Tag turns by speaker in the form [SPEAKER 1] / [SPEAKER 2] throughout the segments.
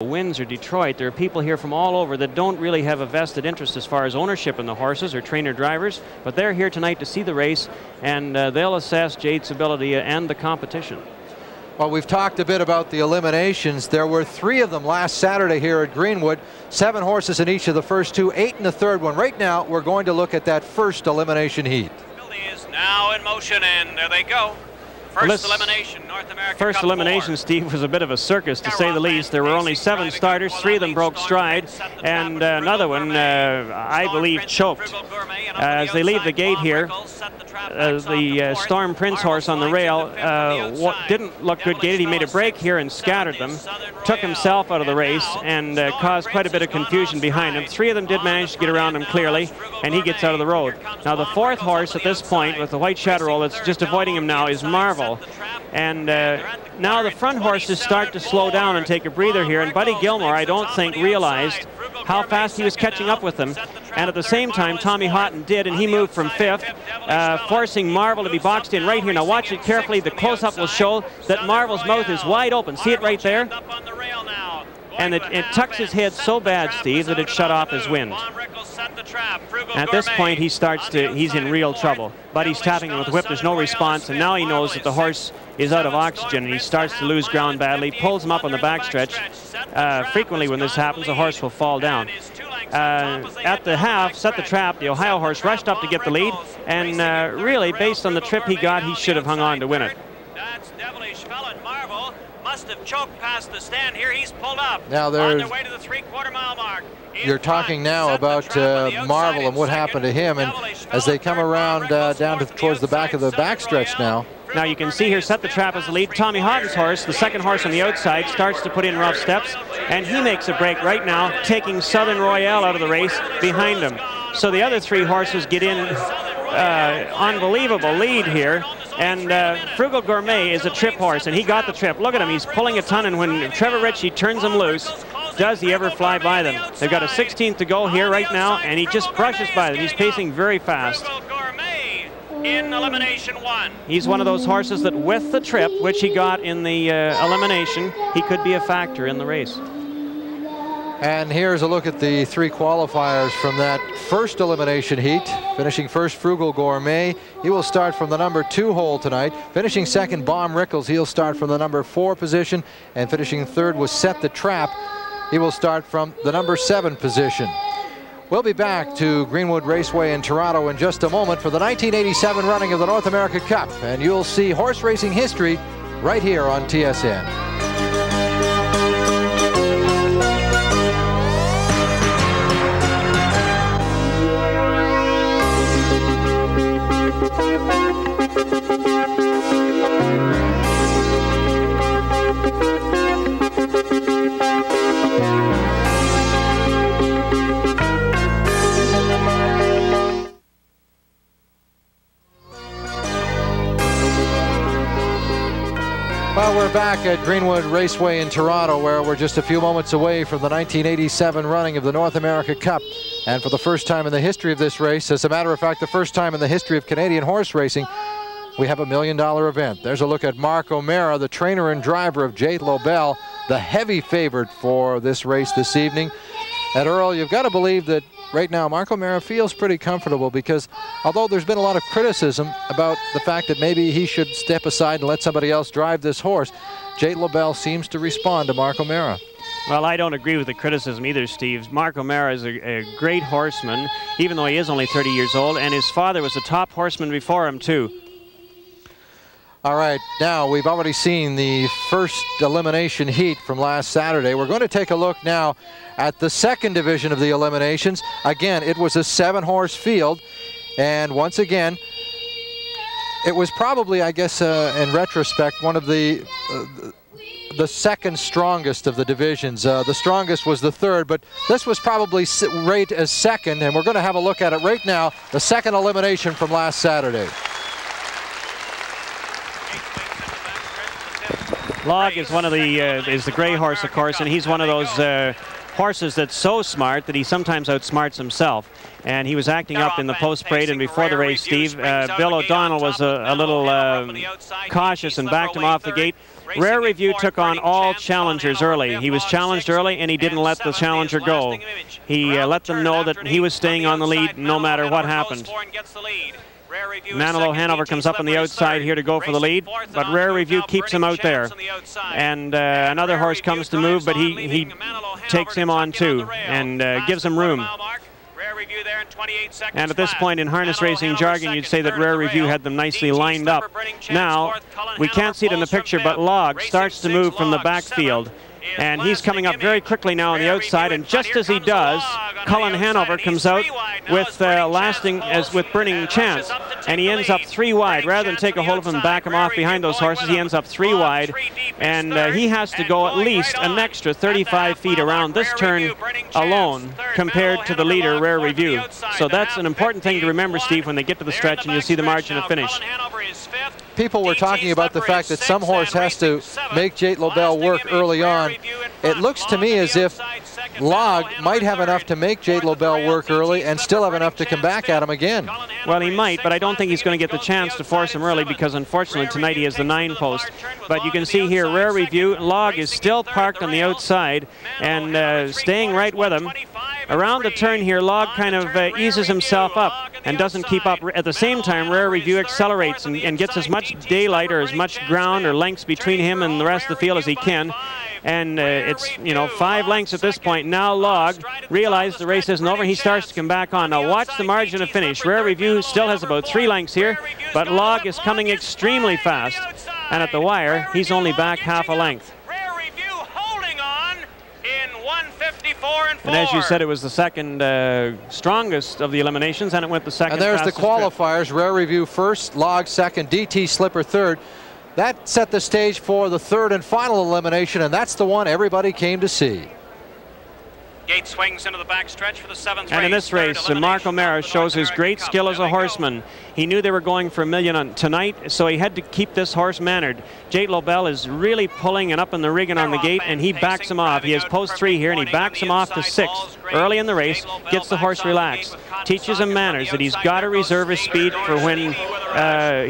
[SPEAKER 1] Windsor, Detroit. There are people here from all over that don't really have a vested interest as far as ownership in the horses or trainer drivers, but they're here tonight to see the race, and they'll assess Jate's ability and the competition.
[SPEAKER 2] Well, we've talked a bit about the eliminations. There were 3 of them last Saturday here at Greenwood. 7 horses in each of the first 2, 8 in the third one. Right now, we're going to look at that first elimination heat.
[SPEAKER 3] Is now in motion, and there they go. First elimination, North American
[SPEAKER 1] First
[SPEAKER 3] Cup
[SPEAKER 1] elimination,
[SPEAKER 3] 4.
[SPEAKER 1] Steve, was a bit of a circus, to say the least. There were only 7 starters. 3 of them broke stride, and another one, I believe, choked. As they leave the gate here, the Storm Prince horse on the rail didn't look good gated. He made a break here and scattered them, took himself out of the race, and caused quite a bit of confusion behind him. 3 of them did manage to get around him clearly, and he gets out of the road. Now, the 4th horse at this point, with the white chaparral that's just avoiding him now, is Marvel. And now the front horses start to slow down and take a breather here, and Buddy Gilmore, I don't think, realized how fast he was catching up with them. And at the same time, Tommy Houghton did, and he moved from 5th, forcing Marvel to be boxed in right here. Now watch it carefully. The close-up will show that Marvel's mouth is wide open. See it right there? And it tucks his head so bad, Steve, that it shut off his wind. At this point, he's in real trouble. Buddy's tapping him with the whip. There's no response, and now he knows that the horse is out of oxygen, and he starts to lose ground badly, pulls him up on the backstretch. Frequently when this happens, the horse will fall down. At the half, Set the Trap, the Ohio horse rushed up to get the lead, and really, based on the trip he got, he should have hung on to win it.
[SPEAKER 3] That's devilish felon. Marvel must have choked past the stand here. He's pulled up
[SPEAKER 2] now
[SPEAKER 3] on their way to the 3/4 mile mark.
[SPEAKER 2] You're talking now about Marvel and what happened to him, and as they come around down towards the back of the backstretch now.
[SPEAKER 1] Now you can see here, Set the Trap as the lead. Tommy Houghton's horse, the 2nd horse on the outside, starts to put in rough steps, and he makes a break right now, taking Southern Royale out of the race behind him. So the other 3 horses get in unbelievable lead here. And Frugal Gourmet is a trip horse, and he got the trip. Look at him, he's pulling a ton, and when Trevor Ritchie turns him loose, does he ever fly by them? They've got a 16th to go here right now, and he just brushes by them. He's pacing very fast.
[SPEAKER 3] In elimination 1.
[SPEAKER 1] He's one of those horses that with the trip, which he got in the elimination, he could be a factor in the race.
[SPEAKER 2] And here's a look at the 3 qualifiers from that first elimination heat. Finishing first, Frugal Gourmet. He will start from the number 2 hole tonight. Finishing second, Baum Rickles. He'll start from the number 4 position. And finishing third was Set the Trap. He will start from the number 7 position. We'll be back to Greenwood Raceway in Toronto in just a moment for the 1987 running of the North America Cup. And you'll see horse racing history right here on TSN. Well, we're back at Greenwood Raceway in Toronto, where we're just a few moments away from the 1987 running of the North America Cup. And for the first time in the history of this race, as a matter of fact, the first time in the history of Canadian horse racing, we have a $1 million event. There's a look at Mark O'Mara, the trainer and driver of Jate Lobell, the heavy favorite for this race this evening. And Earl, you've got to believe that right now Mark O'Mara feels pretty comfortable, because although there's been a lot of criticism about the fact that maybe he should step aside and let somebody else drive this horse, Jate Lobell seems to respond to Mark O'Mara.
[SPEAKER 1] Well, I don't agree with the criticism either, Steve. Mark O'Mara is a great horseman, even though he is only 30 years old, and his father was a top horseman before him too.
[SPEAKER 2] All right, now we've already seen the first elimination heat from last Saturday. We're going to take a look now at the 2nd division of the eliminations. Again, it was a 7-horse field, and once again, it was probably, I guess, in retrospect, one of the 2nd strongest of the divisions. The strongest was the 3rd, but this was probably rated as 2nd, and we're going to have a look at it right now, the 2nd elimination from last Saturday.
[SPEAKER 1] Log is one of the gray horse, of course, and he's one of those horses that's so smart that he sometimes outsmarts himself. And he was acting up in the post-parade and before the race, Steve. Bill O'Donnell was a little cautious and backed him off the gate. Rare Review took on all challengers early. He was challenged early, and he didn't let the challenger go. He let them know that he was staying on the lead no matter what happened. Manilow Hanover comes up on the outside here to go for the lead, but Rare Review keeps him out there. And another horse comes to move, but he takes him on too and gives him room. And at this point in harness racing jargon, you'd say that Rare Review had them nicely lined up. Now, we can't see it in the picture, but Log starts to move from the backfield. And he's coming up very quickly now on the outside, and just as he does, Cullen Hanover comes out with with Burning Chance, and he ends up 3 wide. Rather than take a hold of him and back him off behind those horses, he ends up 3 wide, and he has to go at least an extra 35 feet around this turn alone compared to the leader, Rare Review. So that's an important thing to remember, Steve, when they get to the stretch and you see the margin of finish.
[SPEAKER 2] People were talking about the fact that some horse has to make Jate Lobell work early on. It looks to me as if Log might have enough to make Jate Lobell work early and still have enough to come back at him again.
[SPEAKER 1] Well, he might, but I don't think he's going to get the chance to force him early because, unfortunately, tonight he has the 9 post. But you can see here, Rare Review, Log is still parked on the outside and staying right with him. Around the turn here, Log kind of eases himself up and doesn't keep up. At the same time, Rare Review accelerates and gets as much daylight or as much ground or lengths between him and the rest of the field as he can. And it's, 5 lengths at this point. Now Log realized the race isn't over. He starts to come back on. Now watch the margin of finish. Rare Review still has about 3 lengths here, but Log is coming extremely fast. And at the wire, he's only back half a length. And as you said, it was the second strongest of the eliminations, and it went the second.
[SPEAKER 2] And there's the qualifiers. Trip. Rare Review first, Log second, DT Slipper third. That set the stage for the 3rd and final elimination, and that's the one everybody came to see.
[SPEAKER 3] Gate swings into the backstretch for the 7th race.
[SPEAKER 1] And in this race, Mark O'Mara shows his great skill as a horseman. He knew they were going for $1 million tonight, so he had to keep this horse mannered. Jate Lobell is really pulling and up in the rigging on the gate, and he backs him off. He has post 3 here, and he backs him off to 6th. Early in the race, gets the horse relaxed, teaches him manners, that he's got to reserve his speed for when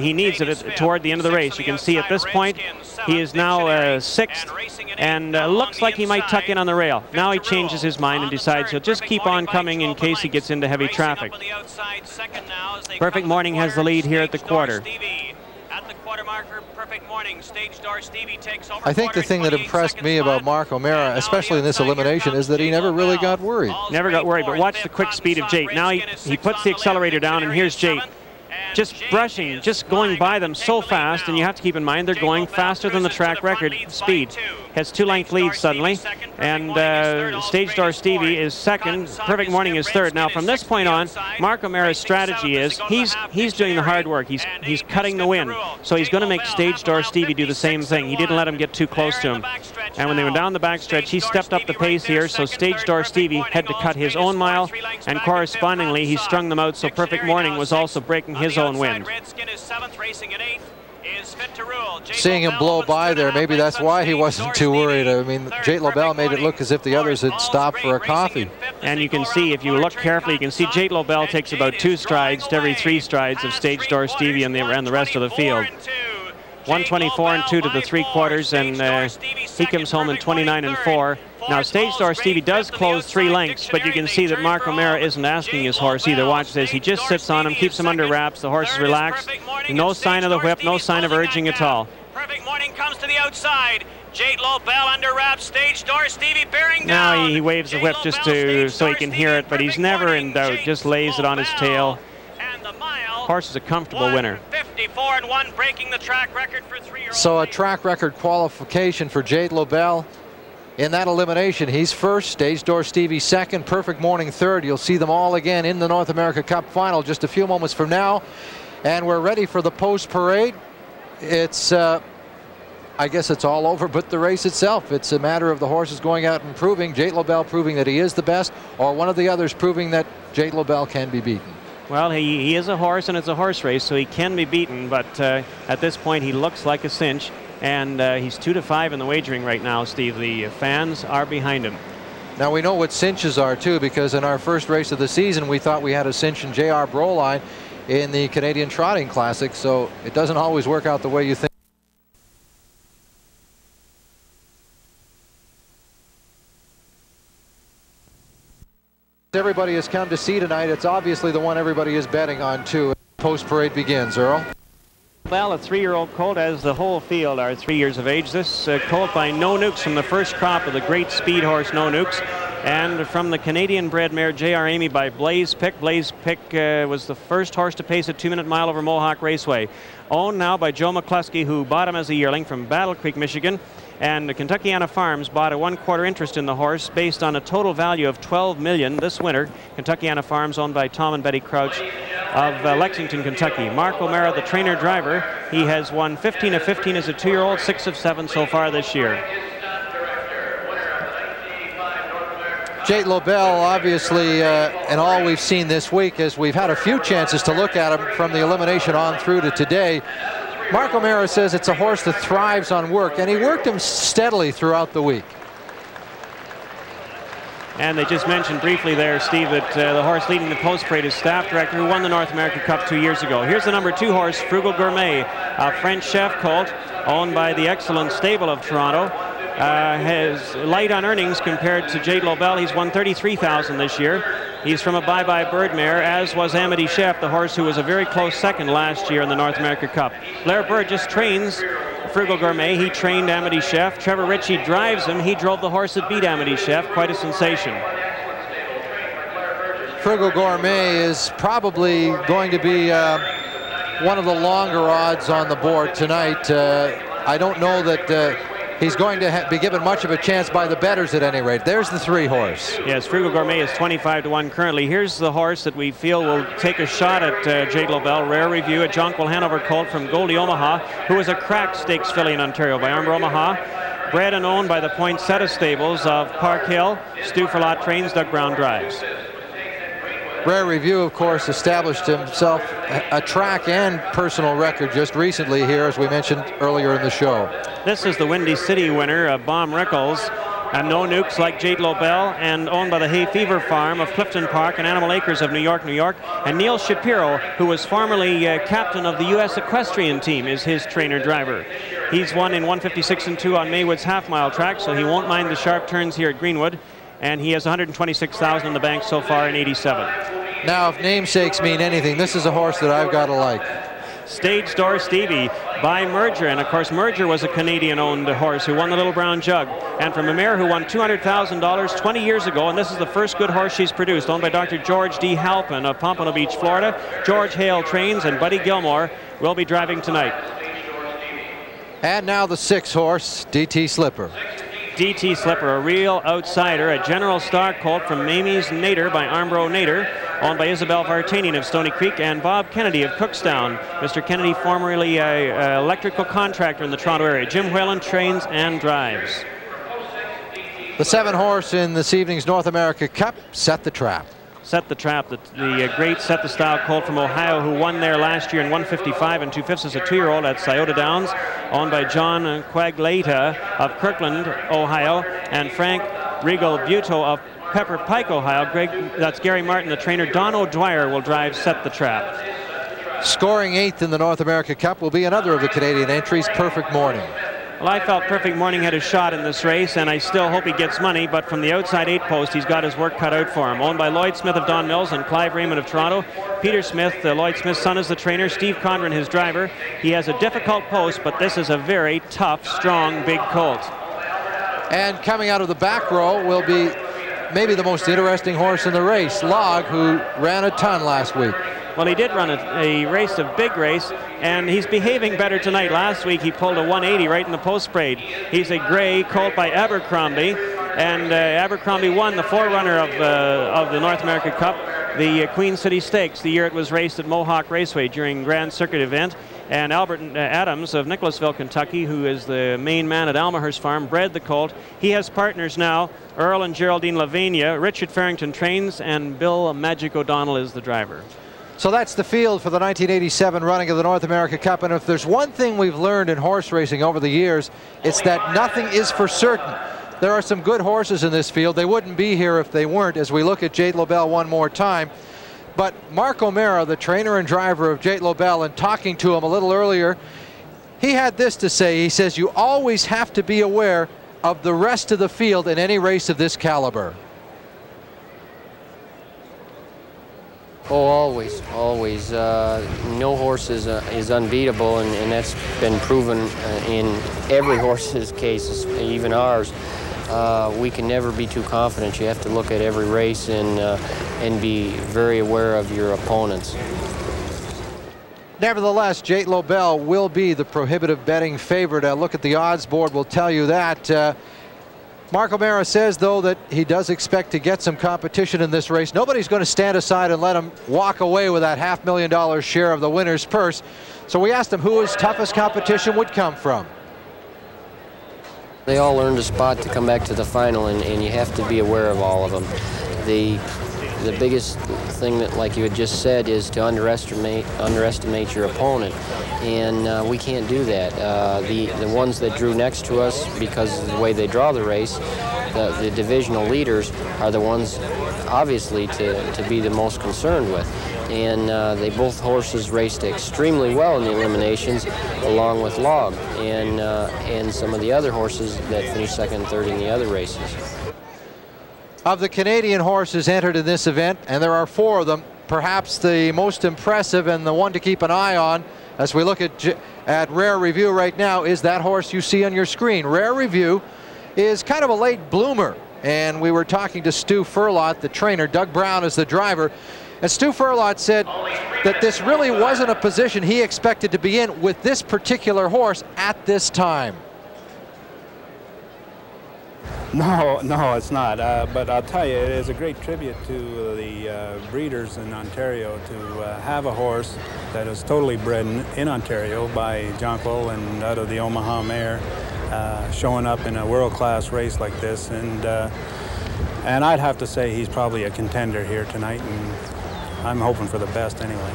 [SPEAKER 1] he needs it toward the end of the race. You can see at this point, he is now 6th, and looks like he might tuck in on the rail. Now he changes his mind and decides he'll just keep on coming in case he gets into heavy traffic. Perfect Morning has the lead here at the quarter.
[SPEAKER 2] I think the thing that impressed me about Mark O'Mara, especially in this elimination, is that he never really got worried.
[SPEAKER 1] Never got worried, but watch the quick speed of Jate. Now he puts the accelerator down, and here's Jate. Just brushing, just going by them so fast, and you have to keep in mind they're going faster than the track record speed. Has 2-length lead suddenly, and Stage Door Stevie is 2nd. Perfect Morning is 3rd. Now from this point on, Mark O'Mara's strategy is he's doing the hard work. He's cutting the wind, so he's going to make Stage Door Stevie do the same thing. He didn't let him get too close to him, and when they went down the backstretch, he stepped up the pace here, so Stage Door Stevie had to cut his own mile, and correspondingly he strung them out, so Perfect Morning was also breaking his own wind.
[SPEAKER 2] Seeing him blow by there, maybe that's why he wasn't too worried. I mean, Jate Lobell made it look as if the others had stopped for a coffee.
[SPEAKER 1] And you can see, if you look carefully, you can see Jate Lobell takes about 2 strides to every 3 strides of Stage Door Stevie and the rest of the field. 124 and 2 to the 3/4, and he comes home in 29 and 4. Now Stage Door Stevie does close 3 lengths, but you can see that Mark O'Mara isn't asking his horse either. Watch this, he just sits on him, keeps him under wraps, the horse is relaxed, no sign of the whip, no sign of urging at all.
[SPEAKER 3] Perfect Morning comes to the outside. Jate Lobell under wraps, Stage Door Stevie bearing down.
[SPEAKER 1] Now he waves the whip just so he can hear it, but he's never in doubt, just lays it on his tail. Horse is a comfortable winner.
[SPEAKER 3] 54 and 1, breaking the track record for 3-year-old.
[SPEAKER 2] So a track record qualification for Jate Lobell. In that elimination, he's 1st, Stage Door Stevie 2nd, Perfect Morning 3rd. You'll see them all again in the North America Cup final just a few moments from now. And we're ready for the post parade. It's, I guess it's all over but the race itself. It's a matter of the horses going out and proving, Jate Lobell proving that he is the best, or one of the others proving that Jate Lobell can be beaten.
[SPEAKER 1] Well, he is a horse, and it's a horse race, so he can be beaten, but at this point he looks like a cinch, and he's 2-5 in the wagering right now, Steve. The fans are behind him.
[SPEAKER 2] Now we know what cinches are too, because in our first race of the season we thought we had a cinch in J.R. Broline in the Canadian Trotting Classic, so it doesn't always work out the way you think. Everybody has come to see tonight. It's obviously the one everybody is betting on too. Post-parade begins, Earl.
[SPEAKER 1] Well, a 3-year-old colt, as the whole field are 3 years of age. This colt by No Nukes from the first crop of the great speed horse No Nukes. And from the Canadian-bred mare J.R. Amy by Blaze Pick. Blaze Pick was the first horse to pace a 2-minute mile over Mohawk Raceway. Owned now by Joe McCluskey, who bought him as a yearling from Battle Creek, Michigan. And Kentuckiana Farms bought a 1/4 interest in the horse based on a total value of $12 million this winter. Kentuckiana Farms, owned by Tom and Betty Crouch of Lexington, Kentucky. Mark O'Mara, the trainer-driver, he has won 15 of 15 as a 2-year-old, 6 of 7 so far this year.
[SPEAKER 2] Jate Lobell, obviously, and all we've seen this week, as we've had a few chances to look at him from the elimination on through to today. Mark O'Mara says it's a horse that thrives on work, and he worked him steadily throughout the week.
[SPEAKER 1] And they just mentioned briefly there, Steve, that the horse leading the post parade is staff director who won the North American Cup 2 years ago. Here's the number 2 horse, Frugal Gourmet, a French chef colt owned by the excellent stable of Toronto. Has light on earnings compared to Jate Lobell. He's won $33,000 this year. He's from a Bye Bye Bird mare, as was Amity Chef, the horse who was a very close second last year in the North America Cup. Blair Bird just trains Frugal Gourmet. He trained Amity Chef. Trevor Ritchie drives him. He drove the horse that beat Amity Chef. Quite a sensation.
[SPEAKER 2] Frugal Gourmet is probably going to be one of the longer odds on the board tonight. I don't know that he's going to be given much of a chance by the bettors at any rate. There's the 3 horse.
[SPEAKER 1] Yes, Frugal Gourmet is 25 to 1 currently. Here's the horse that we feel will take a shot at Jate Lobell. Rare Review, a Jonquil Hanover colt from Goldie Omaha, who was a cracked stakes filly in Ontario by Armour Omaha. Bred and owned by the Poinsettia stables of Park Hill. Stu Ferlot trains, Doug Brown drives.
[SPEAKER 2] Rare Review, of course, established himself a track and personal record just recently here, as we mentioned earlier in the show.
[SPEAKER 1] This is the Windy City winner, Baum Rickles, and No Nukes like Jate Lobell, and owned by the Hay Fever Farm of Clifton Park and Animal Acres of New York, New York. And Neil Shapiro, who was formerly captain of the U.S. equestrian team, is his trainer-driver. He's won in 156-2 on Maywood's half-mile track, so he won't mind the sharp turns here at Greenwood. And he has $126,000 in the bank so far in 87.
[SPEAKER 2] Now, if namesakes mean anything, this is a horse that I've got to like.
[SPEAKER 1] Stage Door Stevie by Merger, and of course Merger was a Canadian-owned horse who won the Little Brown Jug, and from a mare who won $200,000 20 years ago, and this is the first good horse she's produced, owned by Dr. George D. Halpin of Pompano Beach, Florida. George Hale trains, and Buddy Gilmore will be driving tonight.
[SPEAKER 2] And now the 6 horse, DT Slipper.
[SPEAKER 1] DT Slipper, a real outsider, a General Star colt from Mamie's Nader by Armbro Nader, owned by Isabel Vartanian of Stony Creek and Bob Kennedy of Cookstown. Mr. Kennedy, formerly an electrical contractor in the Toronto area. Jim Whalen trains and drives.
[SPEAKER 2] The 7 horse in this evening's North America Cup, Set the Trap.
[SPEAKER 1] Set the Trap, the great Set the Style colt from Ohio, who won there last year in 155 and 2/5 as a 2-year-old at Scioto Downs, owned by John Quagleta of Kirkland, Ohio, and Frank Regal Buto of Pepper Pike, Ohio. That's Gary Martin, the trainer. Don O'Dwyer will drive Set the Trap.
[SPEAKER 2] Scoring 8th in the North America Cup will be another of the Canadian entries, Perfect Morning.
[SPEAKER 1] Well, I felt Perfect Morning had a shot in this race, and I still hope he gets money, but from the outside 8 post, he's got his work cut out for him. Owned by Lloyd Smith of Don Mills and Clive Raymond of Toronto. Peter Smith, Lloyd Smith's son, is the trainer. Steve Condren, his driver. He has a difficult post, but this is a very tough, strong, big colt.
[SPEAKER 2] And coming out of the back row will be maybe the most interesting horse in the race, Log, who ran a ton last week.
[SPEAKER 1] Well, he did run a race, a big race, and he's behaving better tonight. Last week he pulled a 180 right in the post parade. He's a gray colt by Abercrombie, and Abercrombie won the forerunner of the North America Cup, the Queen City Stakes, the year it was raced at Mohawk Raceway during Grand Circuit event. And Albert Adams of Nicholasville, Kentucky, who is the main man at Almahurst Farm, bred the colt. He has partners now, Earl and Geraldine Lavania. Richard Farrington trains, and Bill Magic O'Donnell is the driver.
[SPEAKER 2] So that's the field for the 1987 running of the North America Cup. And if there's one thing we've learned in horse racing over the years, it's that nothing is for certain. There are some good horses in this field. They wouldn't be here if they weren't, as we look at Jate Lobell one more time. But Mark O'Mara, the trainer and driver of Jate Lobell, and talking to him a little earlier, he had this to say. He says, you always have to be aware of the rest of the field in any race of this caliber.
[SPEAKER 4] Oh, always, always. No horse is unbeatable, and that's been proven in every horse's case, even ours. We can never be too confident. You have to look at every race and be very aware of your opponents.
[SPEAKER 2] Nevertheless, Jate Lobell will be the prohibitive betting favorite. A look at the odds board will tell you that. Mark O'Mara says, though, that he does expect to get some competition in this race. Nobody's going to stand aside and let him walk away with that $500,000 share of the winner's purse. So we asked him who his toughest competition would come from.
[SPEAKER 4] They all earned a spot to come back to the final, and you have to be aware of all of them. The biggest thing that, like you had just said, is to underestimate your opponent, and we can't do that. The ones that drew next to us, because of the way they draw the race, the divisional leaders are the ones, obviously, to be the most concerned with. And they both horses raced extremely well in the eliminations, along with Log and some of the other horses that finished second and third in the other races.
[SPEAKER 2] Of the Canadian horses entered in this event, and there are 4 of them, perhaps the most impressive and the one to keep an eye on as we look at Rare Review right now is that horse you see on your screen. Rare Review is kind of a late bloomer, and we were talking to Stu Furlot, the trainer. Doug Brown is the driver. And Stu Furlot said that this really wasn't a position he expected to be in with this particular horse at this time.
[SPEAKER 5] No, it's not. But I'll tell you, it is a great tribute to the breeders in Ontario to have a horse that is totally bred in Ontario by Jonquil and out of the Omaha mare, showing up in a world-class race like this. And I'd have to say he's probably a contender here tonight, and I'm hoping for the best anyway.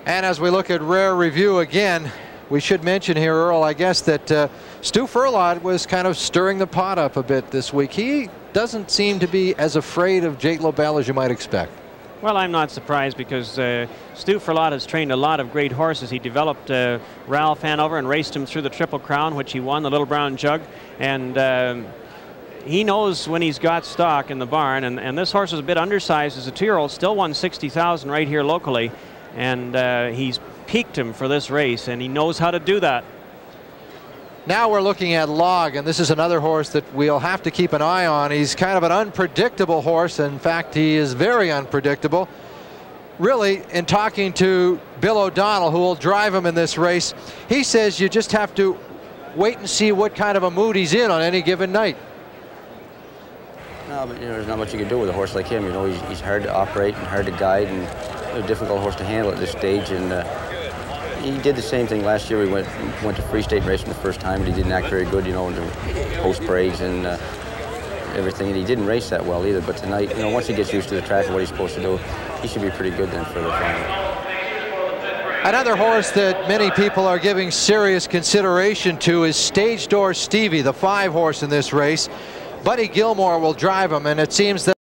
[SPEAKER 2] And as we look at Rare Review again, we should mention here, Earl, I guess, that Stu Furlot was kind of stirring the pot up a bit this week. He doesn't seem to be as afraid of Jate Lobell as you might expect.
[SPEAKER 1] Well, I'm not surprised because Stu Furlot has trained a lot of great horses. He developed Ralph Hanover and raced him through the Triple Crown, which he won, the Little Brown Jug. And he knows when he's got stock in the barn. And this horse is a bit undersized as a 2-year-old, still won $60,000 right here locally. And he's peaked him for this race, and he knows how to do that.
[SPEAKER 2] Now we're looking at Log, and this is another horse that we'll have to keep an eye on. He's kind of an unpredictable horse. In fact, he is very unpredictable. Really, in talking to Bill O'Donnell, who will drive him in this race, he says you just have to wait and see what kind of a mood he's in on any given night.
[SPEAKER 6] No, but there's not much you can do with a horse like him. He's hard to operate and hard to guide, and a difficult horse to handle at this stage. And he did the same thing last year. We went to Free State racing the first time, and he didn't act very good, in the post parades and everything. And he didn't race that well either. But tonight, once he gets used to the track and what he's supposed to do, he should be pretty good then for the final.
[SPEAKER 2] Another horse that many people are giving serious consideration to is Stage Door Stevie, the 5 horse in this race. Buddy Gilmore will drive him, and it seems that